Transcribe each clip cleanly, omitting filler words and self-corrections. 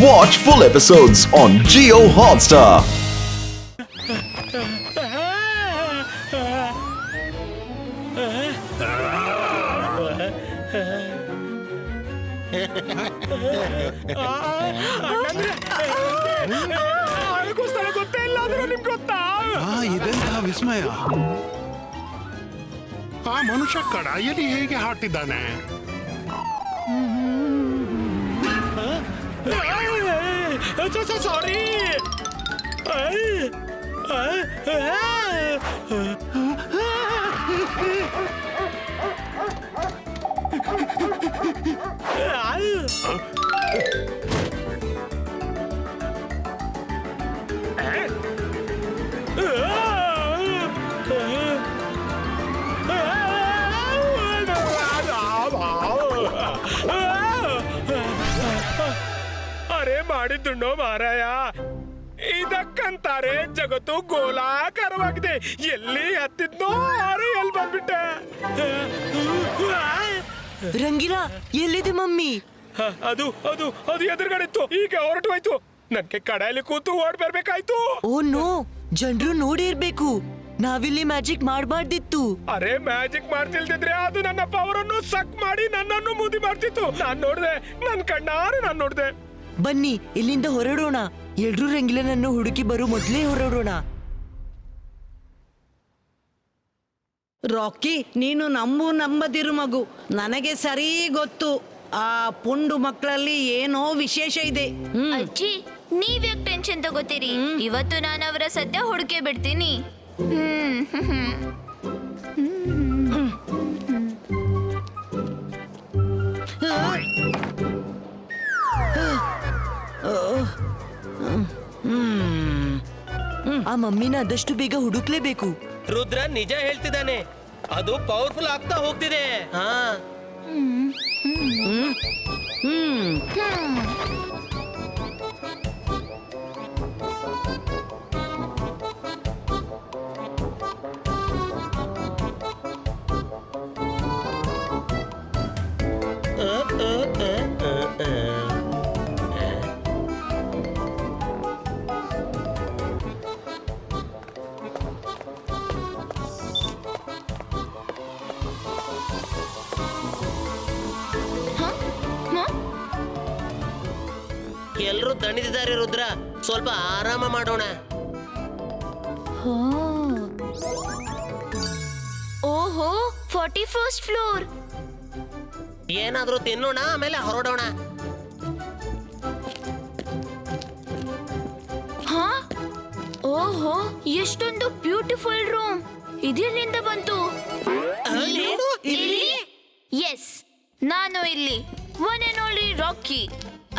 Watch full episodes on Jio Hotstar. ಇದೆಂತ ವಿಸ್ಮಯ. ಆ ಮನುಷ್ಯ ಕಡಾಯಲ್ಲಿ ಹೇಗೆ ಹಾಟಿದ್ದಾನೆ? ಸಾರಿ. ಅರೆ ಮಾಡಿದ್ದುಂಡೋ ಮಾರಾಯ, ಇದಕ್ಕಂತಾರೆ ಜಗತ್ತು ಗೋಲಾಕಾರವಾಗಿದೆ. ಎಲ್ಲಿ ಹತ್ತಿದ್ನೋ ಅರೆ ಎಲ್ಲಿ ಬಂದ್ಬಿಟ್ಟೆ. ರಂಗಿಲಾ, ಎಲ್ಲಿದೆ ಮಮ್ಮಿ? ಅದು ಅದು ಅದು ಎದುರುಗಡೆ ಇತ್ತು, ಈಗ ಹೊರಟು ಹೋಯ್ತು. ನನ್ಗೆ ಕಡಾಯಲ್ಲಿ ಕೂತು ಓಡ್ ಬರ್ಬೇಕಾಯ್ತು. ಓ ನೋ, ಜನರು ನೋಡಿ ಇರ್ಬೇಕು. ನಾವಿಲ್ಲಿ ಮ್ಯಾಜಿಕ್ ಮಾಡಬಾರ್ದಿತ್ತು. ಅರೆ ಮ್ಯಾಜಿಕ್ ಮಾಡ್ತಿಲ್ದಿದ್ರೆ ಅದು ನನ್ನ ಪವರ್ ಅನ್ನು ಸಕ್ ಮಾಡಿ ನನ್ನನ್ನು ಮುದಿ ಮಾಡ್ತಿತ್ತು. ನಾನ್ ನೋಡ್ದೆ, ನನ್ ಕಣ್ಣಾರೆ ನಾನ್ ನೋಡ್ದೆ. ಬನ್ನಿ ಇಲ್ಲಿಂದ ಹೊರಡೋಣ. ಎಲ್ರೂ ರಂಗಿಲನನ್ನು ಹುಡುಕಿ ಬರೋ ಮೊದಲೇ ಹೊರಡೋಣ. ರಾಕಿ, ನೀನು ನಂಬದಿರು ಮಗು. ನನಗೆ ಸರಿ ಗೊತ್ತು, ಆ ಪುಂಡು ಮಕ್ಕಳಲ್ಲಿ ಏನೋ ವಿಶೇಷ ಇದೆ. ಅಜ್ಜಿ, ನೀವ್ಯಾಕ್ ಟೆನ್ಷನ್ ತಗೋತೀರಿ? ಇವತ್ತು ನಾನು ಅವರ ಸದ್ಯ ಹುಡುಕೆ ಬಿಡ್ತೀನಿ. ಆ ಮಮ್ಮಿನ ಆದಷ್ಟು ಬೇಗ ಹುಡುಕ್ಲೇಬೇಕು. ರುದ್ರ ನಿಜ ಹೇಳ್ತಿದ್ದಾನೆ, ಅದು ಪವರ್ಫುಲ್ ಆಗ್ತಾ ಹೋಗ್ತಿದೆ. ಎಲ್ರೂ ದಣಿದಿದ್ದಾರೆ ರುದ್ರ, ಸ್ವಲ್ಪ ಆರಾಮ ಮಾಡೋಣ. ಓಹೋ, 41st ಫ್ಲೋರ್. ಏನಾದ್ರೂ ತಿನ್ನೋಣ, ಆಮೇಲೆ ಹೊರಡೋಣ. ಓಹೋ, ಎಷ್ಟೊಂದು ಬ್ಯೂಟಿಫುಲ್ ರೂಮ್. ಇದೆಲ್ಲಿಂದ ಬಂತು? ಎಸ್, ನಾನು ಇಲ್ಲಿ ಒನ್ ಅಂಡ್ ಓನ್ಲಿ ರಾಕಿ.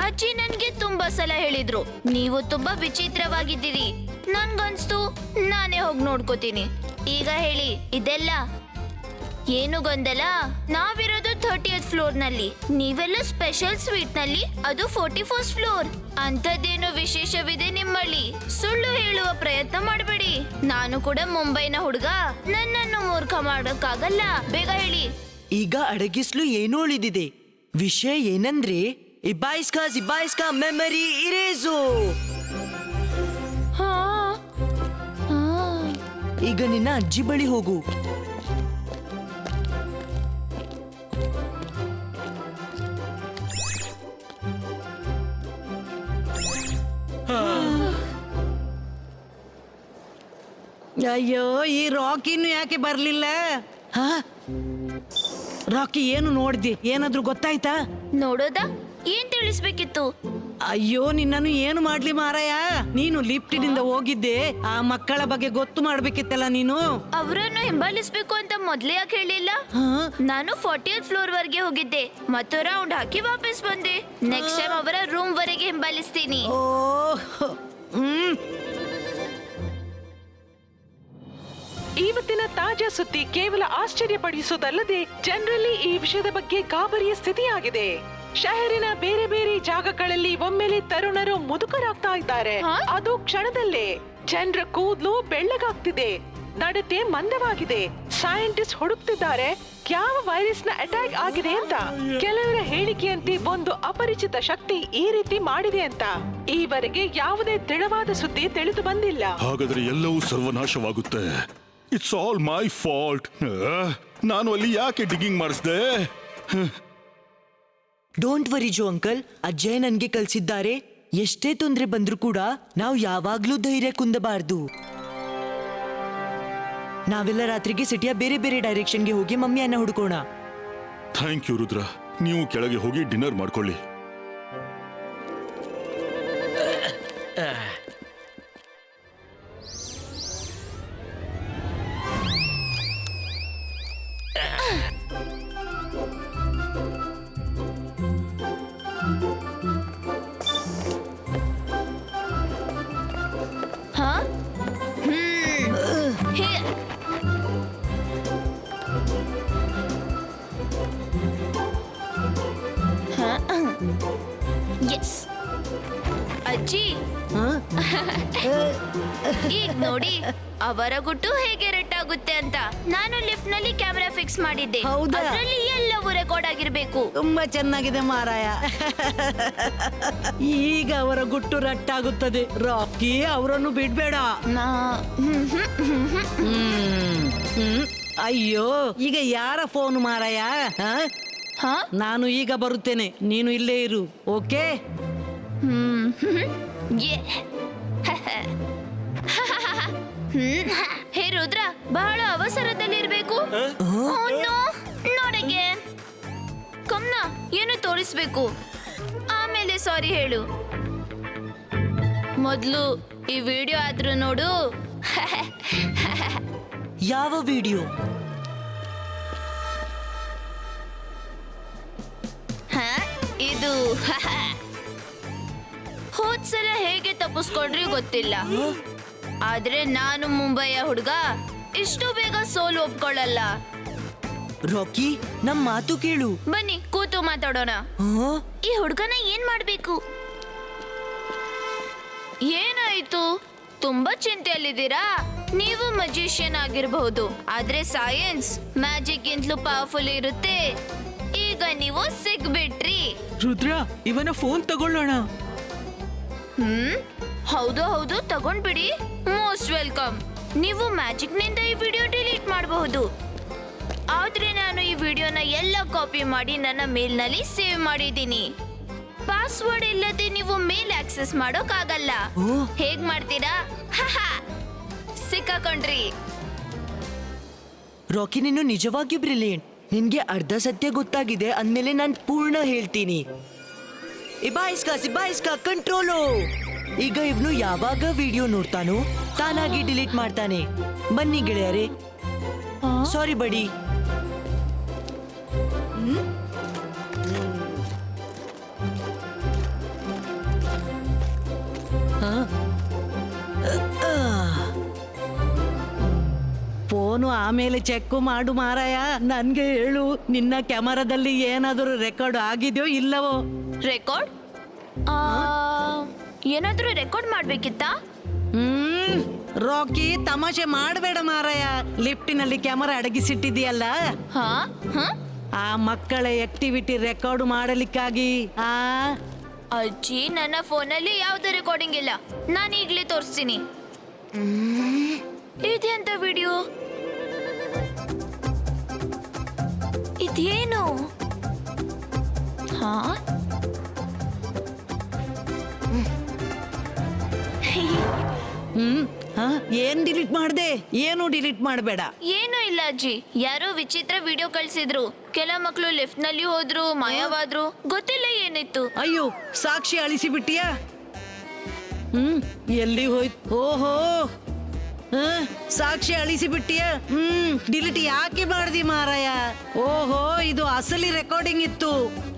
ಅಜ್ಜಿ ನನ್ಗೆ ತುಂಬಾ ಸಲ ಹೇಳಿದ್ರು, ನೀವು ತುಂಬಾ ವಿಚಿತ್ರವಾಗಿದ್ದೀರಿ. ನನ್ಗನ್ಸ್ತು ನಾನೇ ಹೋಗಿ ನೋಡ್ಕೋತೀನಿ. ಈಗ ಹೇಳಿ, ಇದೆಲ್ಲ ಏನು ಗೊಂದಲ? ನಾವಿರೋದು 30th ಫ್ಲೋರ್ ನಲ್ಲಿ, ನೀವೆಲ್ಲ ಸ್ಪೆಷಲ್ ಸ್ವೀಟ್ ನಲ್ಲಿ, ಅದು 41st ಫ್ಲೋರ್. ಅಂತದ್ದೇನು ವಿಶೇಷವಿದೆ ನಿಮ್ಮಲ್ಲಿ? ಸುಳ್ಳು ಹೇಳುವ ಪ್ರಯತ್ನ ಮಾಡಬೇಡಿ. ನಾನು ಕೂಡ ಮುಂಬೈನ ಹುಡುಗ, ನನ್ನನ್ನು ಮೂರ್ಖ ಮಾಡೋಕ್ಕಾಗಲ್ಲ. ಬೇಗ ಹೇಳಿ. ಈಗ ಅಡಗಿಸ್ಲು ಏನೋ ಉಳಿದಿದೆ. ವಿಷಯ ಏನಂದ್ರೆ, ಇಬ್ಬಾಯಿಸ್ಕಾ ಮೆಮರಿ ಇರೇಸು. ಈಗ ನಿನ್ನ ಅಜ್ಜಿ ಬಳಿ ಹೋಗು. ಅಯ್ಯೋ, ಈ ರಾಕಿನು ಯಾಕೆ ಬರ್ಲಿಲ್ಲ? ರಾಕಿ, ಏನು ನೋಡ್ದಿ? ಏನಾದ್ರೂ ಗೊತ್ತಾಯ್ತಾ? ನೋಡೋದಾ? ಏನ್ ತಿಳಿಸ್ಬೇಕಿತ್ತು? ಅಯ್ಯೋ, ನಿನ್ನನ್ನು ಏನು ಮಾಡ್ಲಿ ಮಾರಾಯ. ನೀನು ಲಿಫ್ಟಿನಿಂದ ಹೋಗಿದ್ದೆ, ಆ ಮಕ್ಕಳ ಬಗ್ಗೆ ಗೊತ್ತು ಮಾಡ್ಬೇಕಿತ್ತಲ್ಲ ನೀನು. ಅವರನ್ನು ಹಿಂಬಾಲಿಸ್ಬೇಕು ಅಂತ ಮೊದ್ಲೇ ಯಾಕೆ ಹೇಳಿಲ್ಲ? ನಾನು 40th ಫ್ಲೋರ್ ವರೆಗೆ ಹೋಗಿದ್ದೆ ಮತ್ತು ರೌಂಡ್ ಹಾಕಿ ವಾಪಸ್ ಬಂದೆ. ನೆಕ್ಸ್ಟ್ ಟೈಮ್ ಅವರ ರೂಮ್ ವರೆಗೆ ಹಿಂಬಾಲಿಸ್ತೀನಿ. ಇವತ್ತಿನ ತಾಜಾ ಸುದ್ದಿ ಕೇವಲ ಆಶ್ಚರ್ಯಪಡಿಸುವುದಲ್ಲದೆ ಜನರಲ್ಲಿ ಈ ವಿಷಯದ ಬಗ್ಗೆ ಗಾಬರಿಯ ಸ್ಥಿತಿಯಾಗಿದೆ. ಶಹರಿನ ಬೇರೆ ಬೇರೆ ಜಾಗಗಳಲ್ಲಿ ಒಮ್ಮೆಲೆ ತರುಣರು ಮುದುಕರಾಗ್ತಾ ಇದ್ದಾರೆ. ಅದು ಕ್ಷಣದಲ್ಲೇ. ಜನರ ಕೂದಲು ಬೆಳ್ಳಗಾಗ್ತಿದೆ, ನಡತೆ ಮಂದವಾಗಿದೆ. ಸೈಂಟಿಸ್ಟ್ ಹುಡುಕ್ತಿದ್ದಾರೆ ಯಾವ ವೈರಸ್ ನ ಅಟ್ಯಾಕ್ ಆಗಿದೆ ಅಂತ. ಕೆಲವರ ಹೇಳಿಕೆಯಂತೆ ಒಂದು ಅಪರಿಚಿತ ಶಕ್ತಿ ಈ ರೀತಿ ಮಾಡಿದೆ ಅಂತ. ಈವರೆಗೆ ಯಾವುದೇ ದೃಢವಾದ ಸುದ್ದಿ ತಿಳಿದು ಬಂದಿಲ್ಲ. ಹಾಗಾದ್ರೆ ಎಲ್ಲವೂ ಸರ್ವನಾಶವಾಗುತ್ತೆ. It's all my fault. ನಾನು ಅಲ್ಲಿ ಯಾಕೆ ಡಿಗ್ಗಿಂಗ್ ಮಾಡಿಸ್ದೆ? ಡೋಂಟ್ ವರಿ ಜೋ ಅಂಕಲ್, ಅಜ್ಜಯ್ ನನ್ಗೆ ಕಲ್ಸಿದ್ದಾರೆ, ಎಷ್ಟೇ ತೊಂದ್ರೆ ಬಂದ್ರೂ ಕೂಡ ನಾವು ಯಾವಾಗ್ಲೂ ಧೈರ್ಯ ಕುಂದಬಾರ್ದು. ನಾವೆಲ್ಲ ರಾತ್ರಿಗೆ ಸಿಟಿಯ ಬೇರೆ ಬೇರೆ ಡೈರೆಕ್ಷನ್ಗೆ ಹೋಗಿ ಮಮ್ಮಿಯನ್ನ ಹುಡುಕೋಣ. Thank you Rudra. ನೀವು ಕೆಳಗೆ ಹೋಗಿ ಡಿನ್ನರ್ ಮಾಡ್ಕೊಳ್ಳಿ. ಹಾ ಹೇ ಎಸ್ ಅಜ್ಜಿ, ಈಗ ನೋಡಿ ಅವರ ಗುಟ್ಟು ಹೇಗೆ ರೆಟ್ಟಾಗುತ್ತೆ ಅಂತ. ನಾನು ಲಿಫ್ಟ್ ನಲ್ಲಿ ಕ್ಯಾಮೆರಾ ಫಿಕ್ಸ್ ಮಾಡಿದ್ದೆ, ಹೌದಾ? ಅದರಲ್ಲಿ ಎಲ್ಲವೂ ರೆಕಾರ್ಡ್ ಆಗಿರ್ಬೇಕು. ತುಂಬಾ ಚೆನ್ನಾಗಿದೆ ಮಾರಾಯ. ಈಗ ಅವರ ಗುಟ್ಟು ರಟ್ಟಾಗುತ್ತದೆ. ರಾಕಿ, ಅವರನ್ನು ಬಿಡ್ಬೇಡ. ಅಯ್ಯೋ, ಈಗ ಯಾರ ಫೋನ್ ಮಾರಾಯ? ಹಾ ನಾನು ಈಗ ಬರುತ್ತೇನೆ, ನೀನು ಇಲ್ಲೇ ಇರು. ಓಕೆ? ಹೇ ರುದ್ರ, ಬಹಳ ಅವಸರದಲ್ಲಿರ್ಬೇಕು. ನೋಡಗೆ ಕಮ್ನ ಏನು ತೋರಿಸ್ಬೇಕು, ಆಮೇಲೆ ಸಾರಿ ಹೇಳು. ಮೊದ್ಲು ಈ ವಿಡಿಯೋ ಆದ್ರೂ ನೋಡು. ಯಾವ ವಿಡಿಯೋ? ಇದು ಹೋದ್ಸಲ ಹೇಗೆ ತಪ್ಪಿಸ್ಕೊಂಡ್ರಿ ಗೊತ್ತಿಲ್ಲ, ಆದ್ರೆ ನಾನು ಮುಂಬೈಯ ಹುಡುಗ ಇಷ್ಟು ಬೇಗ ಸೋಲು ಒಪ್ಕೊಳ್ಳಲ್ಲ. ರಾಕಿ, ನಮ್ ಮಾತು ಕೇಳು. ಬನ್ನಿ ಕೂತು ಮಾತಾಡೋಣ. ಈ ಹುಡುಗನ ಏನ್ ಮಾಡ್ಬೇಕು? ಏನಾಯ್ತು? ತುಂಬಾ ಚಿಂತೆಯಲ್ಲಿದ್ದೀರಾ? ನೀವು ಮಜಿಷಿಯನ್ ಆಗಿರಬಹುದು, ಆದ್ರೆ ಸೈನ್ಸ್ ಮ್ಯಾಜಿಕ್ ಗಿಂತಲೂ ಪವರ್ಫುಲ್ ಇರುತ್ತೆ. ಈಗ ನೀವು ಸಿಗ್ಬಿಟ್ರಿ. ರುದ್ರ, ಇವನ ಫೋನ್ ತಗೊಳ್ಳೋಣ. ಹೌದು ಹೌದು, ತಗೊಂಡ್ಬಿಡಿ. Most welcome. ನೀವು ಮ್ಯಾಜಿಕ್ ನಿಂದ ಈ ವಿಡಿಯೋ ಡಿಲೀಟ್ ಮಾಡಬಹುದು, ಆದ್ರೆ ನಾನು ಈ ವಿಡಿಯೋನ ಎಲ್ಲ ಕಾಪಿ ಮಾಡಿ ನನ್ನ ಮೇಲ್ ನಲ್ಲಿ ಸೇವ್ ಮಾಡಿದ್ದೀನಿ. ಪಾಸ್ವರ್ಡ್ ಇಲ್ಲದೆ ನೀವು ಮೇಲ್ ಆಕ್ಸೆಸ್ ಮಾಡೋಕ್ಕಾಗಲ್ಲ. ಹೇಗ್ ಮಾಡ್ತೀರಾ? ಸಿಕ್ಕಾಕೊಂಡ್ರಿ. ರಾಕಿ, ನೀನು ನಿಜವಾಗಿಯೂ ಬ್ರಿಲಿಯಂಟ್. ನಿನ್ಗೆ ಅರ್ಧ ಸತ್ಯ ಗೊತ್ತಾಗಿದೆ ಅಂದ್ಮೇಲೆ ನಾನು ಪೂರ್ಣ ಹೇಳ್ತೀನಿ. ಇಬಾಯಿಸ್ಕಾ ಕಂಟ್ರೋಲು. ಈಗ ಇವನು ಯಾವಾಗ ವಿಡಿಯೋ ನೋಡ್ತಾನೋ ತಾನಾಗಿ ಡಿಲೀಟ್ ಮಾಡ್ತಾನೆ. ಬನ್ನಿ ಗೆಳೆಯರೇ, ಸಾರಿ ಬಡಿ. ಫೋನು ಆಮೇಲೆ ಚೆಕ್ ಮಾಡು ಮಾರಾಯ. ನನ್ಗೆ ಹೇಳು, ನಿನ್ನ ಕ್ಯಾಮರಾದಲ್ಲಿ ಏನಾದರೂ ರೆಕಾರ್ಡ್ ಆಗಿದೆಯೋ ಇಲ್ಲವೋ? ರೆಕಾರ್ಡ್? ಏನಾದ್ರೂ ರೆಕಾರ್ಡ್ ಮಾಡ್ಬೇಕಿತ್ತಾ? ರಾಕಿ, ತಮಾಷೆ ಮಾಡಬೇಡ ಮಾರಾಯ. ಲಿಫ್ಟಿನಲ್ಲಿ ಕ್ಯಾಮರಾ ಅಡಗಿಸಿಟ್ಟಿದೆಯಲ್ಲ, ಆ ಮಕ್ಕಳ ಆಕ್ಟಿವಿಟಿ ರೆಕಾರ್ಡ್ ಮಾಡಲಿಕ್ಕಾಗಿ. ಅಜ್ಜಿ, ನನ್ನ ಫೋನಲ್ಲಿ ಯಾವ್ದು ರೆಕಾರ್ಡಿಂಗ್ ಇಲ್ಲ. ನಾನು ಈಗಲೇ ತೋರಿಸ್ತೀನಿ. ಇದೆಂತ ವಿಡಿಯೋ? ಇದೇನು? ಹಾ, ಏನ್ ಡಿಲೀಟ್ ಮಾಡ್ದೆ? ಏನು ಡಿಲೀಟ್ ಮಾಡಬೇಡ. ಏನು ಇಲ್ಲ ಅಜ್ಜಿ, ಯಾರೋ ವಿಚಿತ್ರ ವಿಡಿಯೋ ಕಳ್ಸಿದ್ರು. ಕೆಲ ಮಕ್ಕಳು ಲಿಫ್ಟ್ ನಲ್ಲಿ ಹೋದ್ರು, ಮಾಯವಾದ್ರು, ಗೊತ್ತಿಲ್ಲ ಏನಿತ್ತು. ಅಯ್ಯೋ, ಸಾಕ್ಷಿ ಅಳಿಸಿ ಬಿಟ್ಟಿಯಾ? ಎಲ್ಲಿ ಹೋಯ್ತು? ಓಹೋ, ಸಾಕ್ಷಿ ಅಳಿಸಿ ಬಿಟ್ಟಿಯ? ಡಿಲೀಟ್ ಯಾಕೆ ಮಾಡ್ದಿ ಮಾರಾಯ? ಓಹೋ, ಇದು ಅಸಲಿ ರೆಕಾರ್ಡಿಂಗ್ ಇತ್ತು.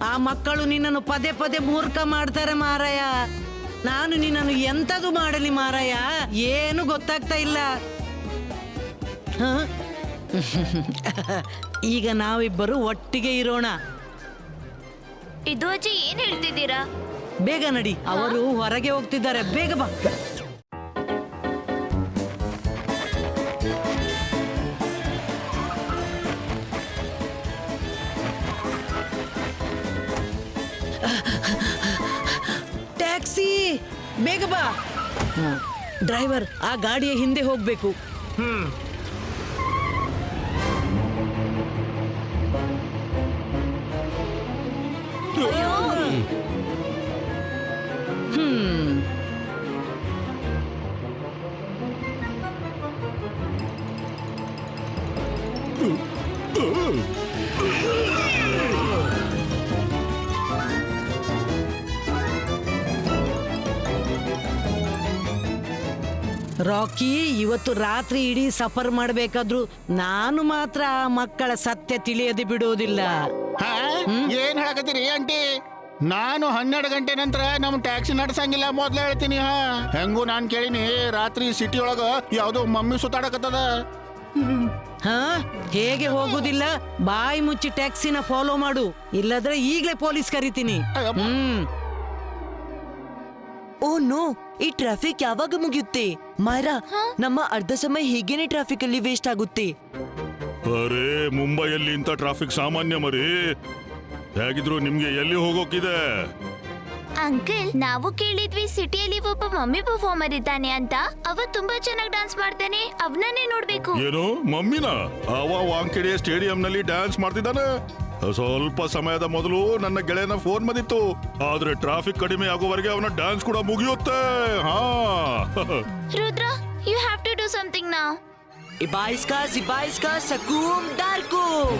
ಆ ಮಕ್ಕಳು ನಿನ್ನನ್ನು ಪದೇ ಪದೇ ಮೂರ್ಖ ಮಾಡ್ತಾರೆ ಮಾರಾಯ. ನಾನು ನಿನ್ನನ್ನು ಎಂತದು ಮಾಡಲಿ ಮಾರಾಯ? ಏನು ಗೊತ್ತಾಗ್ತಾ ಇಲ್ಲ. ಈಗ ನಾವಿಬ್ಬರು ಒಟ್ಟಿಗೆ ಇರೋಣ. ಇದು ಅಜ್ಜಿ ಏನ್ ಹೇಳ್ತಿದ್ದೀರಾ? ಬೇಗ ನಡಿ, ಅವರು ಹೊರಗೆ ಹೋಗ್ತಿದ್ದಾರೆ. ಬೇಗ ಬಾ. ಬೇಗ ಬಾ. ಡ್ರೈವರ್ ಆ ಗಾಡಿಯ ಹಿಂದೆ ಹೋಗ್ಬೇಕು. ರಾಕಿ, ಇವತ್ತು ರಾತ್ರಿ ಇಡೀ ಸಫರ್ ಮಾಡ್ಬೇಕಾದ್ರು ನಾನು ಮಾತ್ರ ಆ ಮಕ್ಕಳ ಸತ್ಯ ತಿಳಿಯದೆ ಬಿಡೋದಿಲ್ಲ. ಏನ್ ಹೇಳಕತ್ತೀರಿ ಆಂಟಿ? ನಾನು 12 ಗಂಟೆ ನಂತರ ನಮ್ ಟ್ಯಾಕ್ಸಿ ನಡ್ಸಂಗಿಲ್ಲ ಮೊದ್ಲೇ ಹೇಳ್ತೀನಿ. ಹೆಂಗೂ ನಾನ್ ಕೇಳಿನಿ, ರಾತ್ರಿ ಸಿಟಿ ಒಳಗ ಯಾವ್ದೋ ಮಮ್ಮಿ ಸುತ್ತಾಡಕತ್ತದ. ಹಾ, ಹೇಗೆ ಹೋಗುದಿಲ್ಲ? ಬಾಯಿ ಮುಚ್ಚಿ ಟ್ಯಾಕ್ಸಿನ ಫಾಲೋ ಮಾಡು, ಇಲ್ಲದ್ರೆ ಈಗ್ಲೇ ಪೊಲೀಸ್ ಕರಿತೀನಿ. ಓ ನೋ, ಈ ಟ್ರಾಫಿಕ್ ಯಾವಾಗ ಮುಗಿಯುತ್ತೆ? ಮಾಯರಾ, ನಮ್ಮ ಅರ್ಧ ಸಮಯ ಹೀಗೇನೆ ಟ್ರಾಫಿಕ್ ಅಲ್ಲಿ ವೇಸ್ಟ್ ಆಗುತ್ತೆ. ಅರೆ, ಮುಂಬೈಯಲ್ಲಿ ಇಂಥ ಟ್ರಾಫಿಕ್ ಸಾಮಾನ್ಯ ಮರಿ. ಹೇಗಿದ್ರು ನಿಮ್ಗೆ ಎಲ್ಲಿ ಹೋಗೋಕಿದೆ? ಅಂಕಲ್, ನಾವು ಕೇಳಿದ್ವಿ ಸಿಟಿಯಲ್ಲಿ ಒಬ್ಬ ಮಮ್ಮಿ ಪರ್ಫಾರ್ಮರ್ ಇದ್ದಾನೆ ಅಂತ. ಅವ ತುಂಬಾ ಚೆನ್ನಾಗಿ ಡ್ಯಾನ್ಸ್ ಮಾಡ್ತಾನೆ, ಅವನನ್ನೇ ನೋಡ್ಬೇಕು. ಏನು, ಮಮ್ಮಿನ? ಅವ ವಾಂಖೇಡೆ ಸ್ಟೇಡಿಯಂನಲ್ಲಿ ಡ್ಯಾನ್ಸ್ ಮಾಡ್ತಿದ್ದಾನೆ. ಸ್ವಲ್ಪ ಸಮಯದ ಮೊದಲು ನನ್ನ ಗೆಳೆಯನ ಫೋನ್ ಬಂದಿತ್ತು. ಆದ್ರೆ ಟ್ರಾಫಿಕ್ ಕಡಿಮೆ ಆಗೋವರೆಗೆ ಅವನ ಡ್ಯಾನ್ಸ್ ಕೂಡ ಮುಗಿಯುತ್ತೆ. ಹಾ. Rudra, you have to do something now. ಇಬಾಯಿಸ್ಕಾ ಸಕೂಮ್ ಡಾರ್ಕೂಮ್.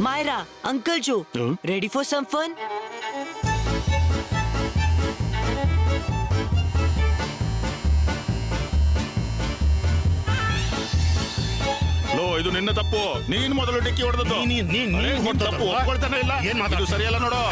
Myra, Uncle Joe, ready for some fun? ಲೋ, ಇದು ನಿನ್ನ ತಪ್ಪು. ನೀನ್ ಮೊದಲು ಡಿಕ್ಕಿ ಹೊಡೆದದ್ದು. ತಪ್ಪು ಒಪ್ಕೊಳ್ತಾನೆ ಇಲ್ಲ. ಇದು ಸರಿಯಲ್ಲ ನೋಡು.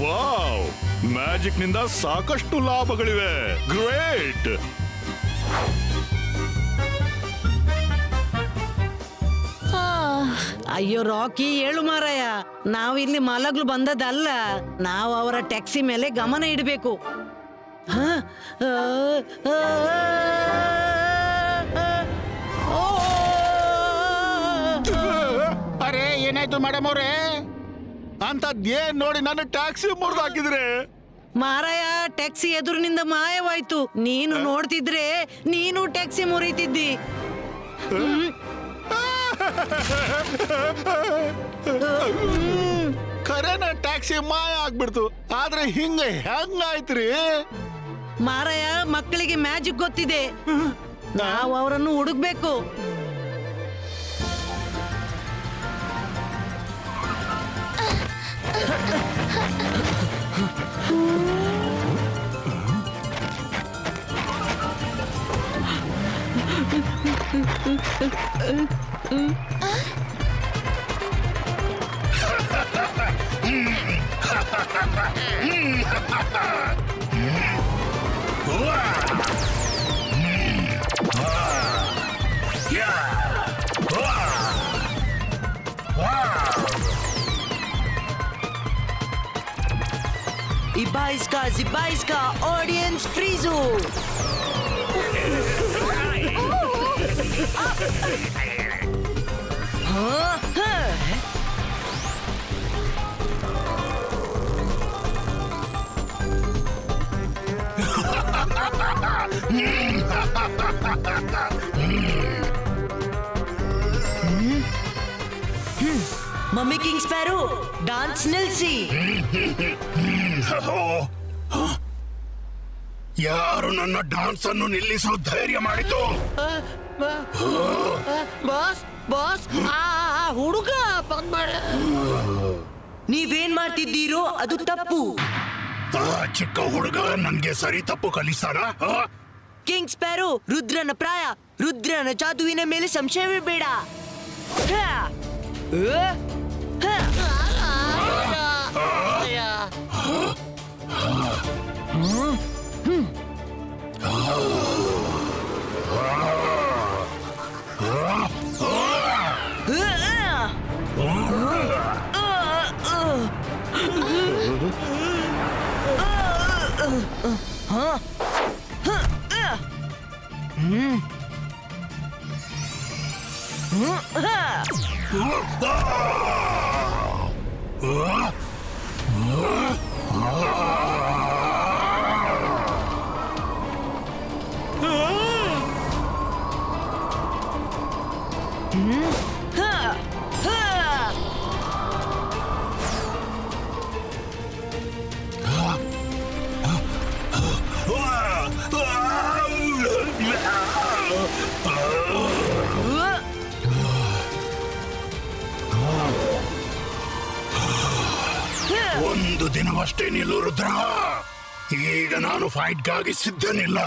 ವಾವ್, ಮ್ಯಾಜಿಕ್ ನಿಂದ ಸಾಕಷ್ಟು ಲಾಭಗಳಿವೆ. ಗ್ರೇಟ್. ಅಯ್ಯೋ ರಾಕಿ, ಹೇಳು ಮಾರಾಯ, ನಾವಿಲ್ಲಿ ಮಲಗ್ಲು ಬಂದದಲ್ಲ. ನಾವು ಅವರ ಟ್ಯಾಕ್ಸಿ ಮೇಲೆ ಗಮನ ಇಡಬೇಕು. ಅರೆ, ಏನಾಯ್ತು ಮೇಡಮ್ ಅವ್ರೆ? ಅಂತದ್ದೇನ್ ನೋಡಿ ನನ್ನ ಟ್ಯಾಕ್ಸಿ ಮುರಿದು ಹಾಕಿದ್ರೆ? ಮಾರಾಯ, ಟ್ಯಾಕ್ಸಿ ಎದುರಿನಿಂದ ಮಾಯವಾಯ್ತು. ನೀನು ನೋಡ್ತಿದ್ರೆ ನೀನು ಟ್ಯಾಕ್ಸಿ ಮುರಿತಿದ್ದಿ. ಖರೇನ ಟ್ಯಾಕ್ಸಿ ಮಾಯ ಆಗ್ಬಿಡ್ತು. ಆದ್ರೆ ಹೆಂಗಾಯ್ತ್ರಿ? ಮಾರಾಯ, ಮಕ್ಕಳಿಗೆ ಮ್ಯಾಜಿಕ್ ಗೊತ್ತಿದೆ. ನಾವು ಅವರನ್ನು ಹುಡುಕ್ಬೇಕು. Ibaiska, audience freeze. Mummy King Sparrow, dance ನಿಲ್ಸಿ. ಯಾರು ನನ್ನ ಡಾನ್ಸ್ ಅನ್ನು ನಿಲ್ಲಿಸಲು ಧೈರ್ಯ ಮಾಡಿತು? ಬಾಸ್, ಬಾಸ್, ಹುಡುಗ ಬಂದ್ಮಾಡ. ನೀವೇನ್ ಮಾಡ್ತಿದ್ದೀರೋ ಅದು ತಪ್ಪು. ಆ ಚಿಕ್ಕ ಹುಡುಗ ನನ್ಗೆ ಸರಿ ತಪ್ಪು ಕಲಿಸ್ತಾನ. ಕಿಂಗ್ ಸ್ಪ್ಯಾರೋ, ರುದ್ರನ ಪ್ರಾಯ, ರುದ್ರನ ಜಾದುವಿನ ಮೇಲೆ ಸಂಶಯವೇ ಬೇಡ. ಹ! ಹ! ಒಂದು ದಿನವಷ್ಟೇ ನಿಲ್ಲು ರುದ್ರ. ಈಗ ನಾನು ಫೈಟ್ಗಾಗಿ ಸಿದ್ಧನಿಲ್ಲ.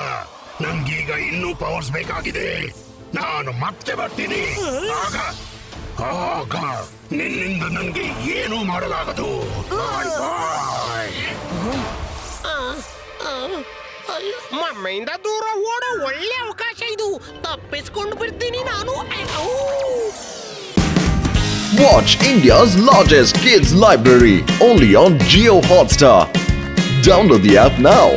ನಂಗೀಗ ಇನ್ನೂ ಪವರ್ಸ್ ಬೇಕಾಗಿದೆ. ನಾನು ಮತ್ತೆ ಬರ್ತೀನಿ. ಆಗ ಆಗ ನಿನ್ನಿಂದ ನನಗೆ ಏನೂ ಮಾಡಲಾಗದು. ಬಾಯ್ ಬಾಯ್. ಮಮ್ಮಿಯಿಂದ ದೂರ ಓಡೋ ಒಳ್ಳೆ ಅವಕಾಶ ಇದು. ತಪ್ಪಿಸ್ಕೊಂಡು ಬಿಡ್ತೀನಿ ನಾನು. Watch India's largest kids library only on Jio Hotstar. Download the app now.